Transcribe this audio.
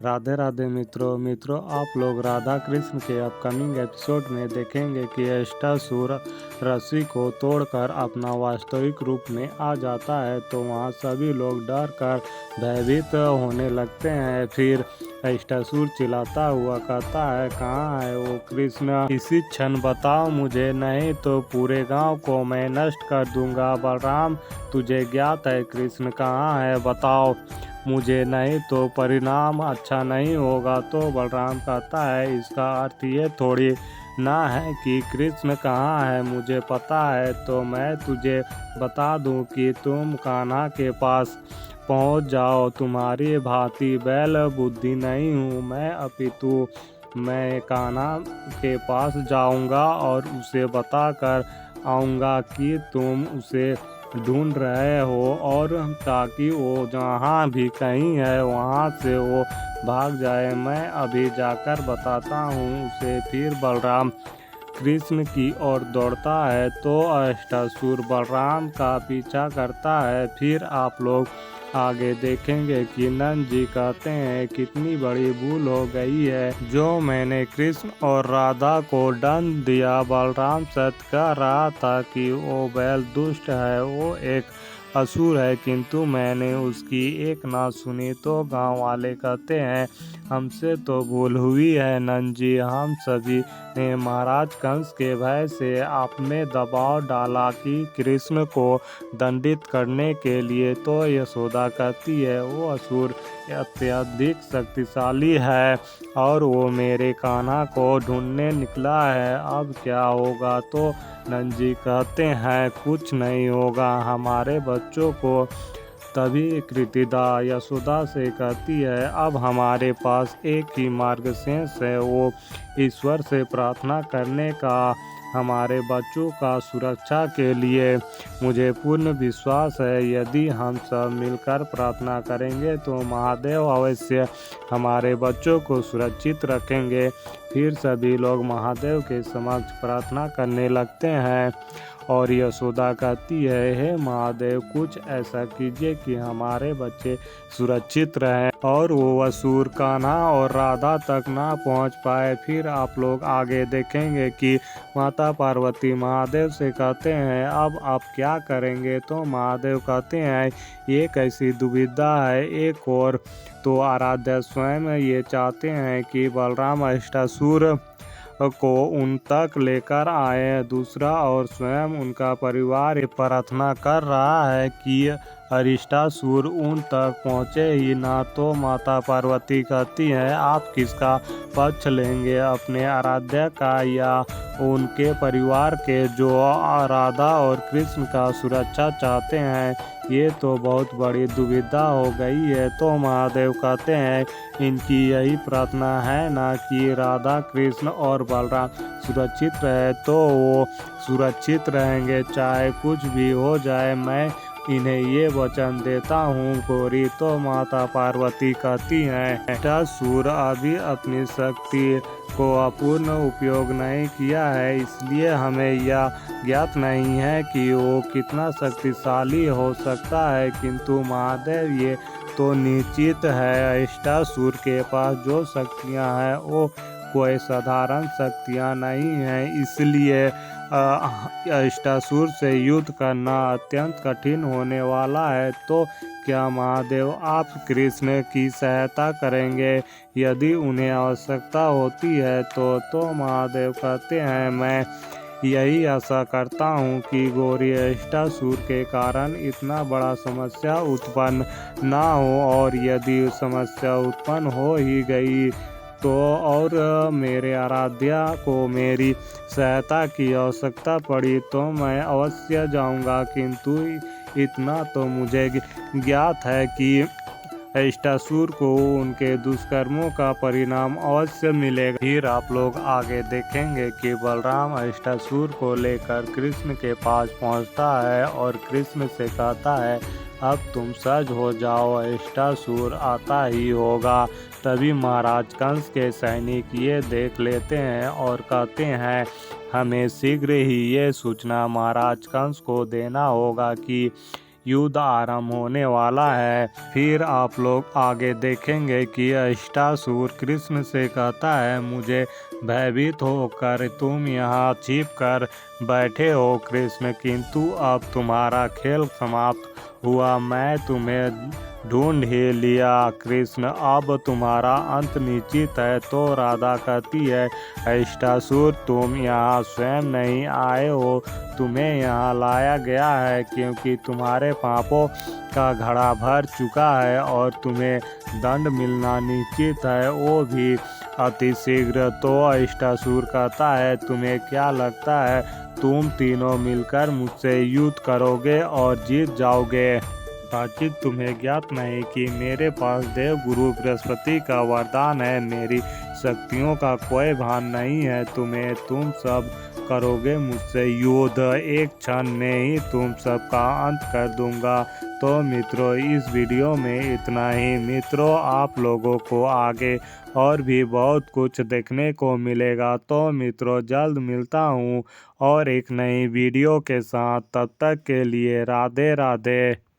राधे राधे मित्रों आप लोग राधा कृष्ण के अपकमिंग एपिसोड में देखेंगे कि अष्टासुर रस्सी को तोड़कर अपना वास्तविक रूप में आ जाता है। तो वहाँ सभी लोग डर कर भयभीत होने लगते हैं। फिर अष्टासुर चिल्लाता हुआ कहता है, कहाँ है वो कृष्ण? इसी क्षण बताओ मुझे, नहीं तो पूरे गांव को मैं नष्ट कर दूंगा। बलराम, तुझे ज्ञात है कृष्ण कहाँ है? बताओ मुझे, नहीं तो परिणाम अच्छा नहीं होगा। तो बलराम कहता है, इसका अर्थ ये थोड़ी ना है कि कृष्ण कहाँ है मुझे पता है तो मैं तुझे बता दूं कि तुम कान्हा के पास पहुंच जाओ। तुम्हारी भांति बैल बुद्धि नहीं हूँ मैं, अपितु मैं कान्हा के पास जाऊंगा और उसे बताकर आऊंगा कि तुम उसे ढूंढ रहे हो, और ताकि वो जहाँ भी कहीं है वहाँ से वो भाग जाए। मैं अभी जाकर बताता हूँ उसे। फिर बलराम कृष्ण की ओर दौड़ता है तो अष्टासुर बलराम का पीछा करता है। फिर आप लोग आगे देखेंगे कि नंद जी कहते हैं, कितनी बड़ी भूल हो गई है जो मैंने कृष्ण और राधा को दंड दिया। बलराम सत्य कह रहा था कि वो बैल दुष्ट है, वो एक असुर है, किंतु मैंने उसकी एक ना सुनी। तो गांव वाले कहते हैं, हमसे तो भूल हुई है नंद जी, हम सभी ने महाराज कंस के भय से आप में दबाव डाला कि कृष्ण को दंडित करने के लिए। तो यशोदा कहती है, वो असुर अत्यधिक शक्तिशाली है और वो मेरे कान्हा को ढूंढने निकला है, अब क्या होगा? तो नंद जी कहते हैं, कुछ नहीं होगा, हमारे बच्चों को। तभी कृतिदा यशोदा से कहती है, अब हमारे पास एक ही मार्ग शेष है, वो ईश्वर से प्रार्थना करने का। हमारे बच्चों का सुरक्षा के लिए मुझे पूर्ण विश्वास है, यदि हम सब मिलकर प्रार्थना करेंगे तो महादेव अवश्य हमारे बच्चों को सुरक्षित रखेंगे। फिर सभी लोग महादेव के समक्ष प्रार्थना करने लगते हैं और यशोदा कहती है, हे महादेव, कुछ ऐसा कीजिए कि हमारे बच्चे सुरक्षित रहें और वो असुर कान्हा और राधा तक ना पहुंच पाए। फिर आप लोग आगे देखेंगे कि माता पार्वती महादेव से कहते हैं, अब आप क्या करेंगे? तो महादेव कहते हैं, ये कैसी दुविधा है। एक और तो आराध्य स्वयं ये चाहते हैं कि बलराम अष्टासुर को उन तक लेकर आए, दूसरा और स्वयं उनका परिवार प्रार्थना कर रहा है कि अरिष्टासुर उन तक पहुँचे ही ना। तो माता पार्वती कहती हैं, आप किसका पक्ष लेंगे, अपने आराध्य का या उनके परिवार के जो राधा और कृष्ण का सुरक्षा चाहते हैं? ये तो बहुत बड़ी दुविधा हो गई है। तो महादेव कहते हैं, इनकी यही प्रार्थना है ना कि राधा कृष्ण और बलराम सुरक्षित रहे, तो वो सुरक्षित रहेंगे चाहे कुछ भी हो जाए, मैं इन्हें ये वचन देता हूँ गौरी। तो माता पार्वती कहती हैं, अष्टासुर अभी अपनी शक्ति को अपूर्ण उपयोग नहीं किया है, इसलिए हमें यह ज्ञात नहीं है कि वो कितना शक्तिशाली हो सकता है, किंतु महादेव ये तो निश्चित है, अष्टासुर के पास जो शक्तियां हैं वो कोई साधारण शक्तियां नहीं हैं, इसलिए अष्टासुर से युद्ध करना अत्यंत कठिन होने वाला है। तो क्या महादेव आप कृष्ण की सहायता करेंगे यदि उन्हें आवश्यकता होती है? तो महादेव कहते हैं, मैं यही आशा करता हूँ कि गौरी अष्टासुर के कारण इतना बड़ा समस्या उत्पन्न ना हो, और यदि समस्या उत्पन्न हो ही गई तो और मेरे आराध्या को मेरी सहायता की आवश्यकता पड़ी तो मैं अवश्य जाऊंगा, किंतु इतना तो मुझे ज्ञात है कि अष्टासुर को उनके दुष्कर्मों का परिणाम अवश्य मिलेगा। फिर आप लोग आगे देखेंगे कि बलराम अष्टासुर को लेकर कृष्ण के पास पहुंचता है और कृष्ण से कहता है, अब तुम सज हो जाओ, अष्टासुर आता ही होगा। तभी महाराज कंस के सैनिक ये देख लेते हैं और कहते हैं, हमें शीघ्र ही ये सूचना महाराज कंस को देना होगा कि युद्ध आरंभ होने वाला है। फिर आप लोग आगे देखेंगे कि अष्टासुर कृष्ण से कहता है, मुझे भयभीत होकर तुम यहाँ छिप कर बैठे हो कृष्ण, किंतु अब तुम्हारा खेल समाप्त हुआ, मैं तुम्हें ढूंढ ही लिया कृष्ण, अब तुम्हारा अंत निश्चित है। तो राधा कहती है, अष्टासुर तुम यहाँ स्वयं नहीं आए हो, तुम्हें यहाँ लाया गया है क्योंकि तुम्हारे पापों का घड़ा भर चुका है और तुम्हें दंड मिलना निश्चित है, वो भी अति शीघ्र। तो अष्टासुर कहता है, तुम्हें क्या लगता है तुम तीनों मिलकर मुझसे युद्ध करोगे और जीत जाओगे? कदाचित तुम्हें ज्ञात नहीं कि मेरे पास देवगुरु बृहस्पति का वरदान है, मेरी शक्तियों का कोई भान नहीं है तुम्हें, तुम सब करोगे मुझसे युद्ध, एक क्षण में ही तुम सबका अंत कर दूंगा। तो मित्रों, इस वीडियो में इतना ही। मित्रों, आप लोगों को आगे और भी बहुत कुछ देखने को मिलेगा। तो मित्रों, जल्द मिलता हूँ और एक नई वीडियो के साथ। तब तक के लिए राधे राधे।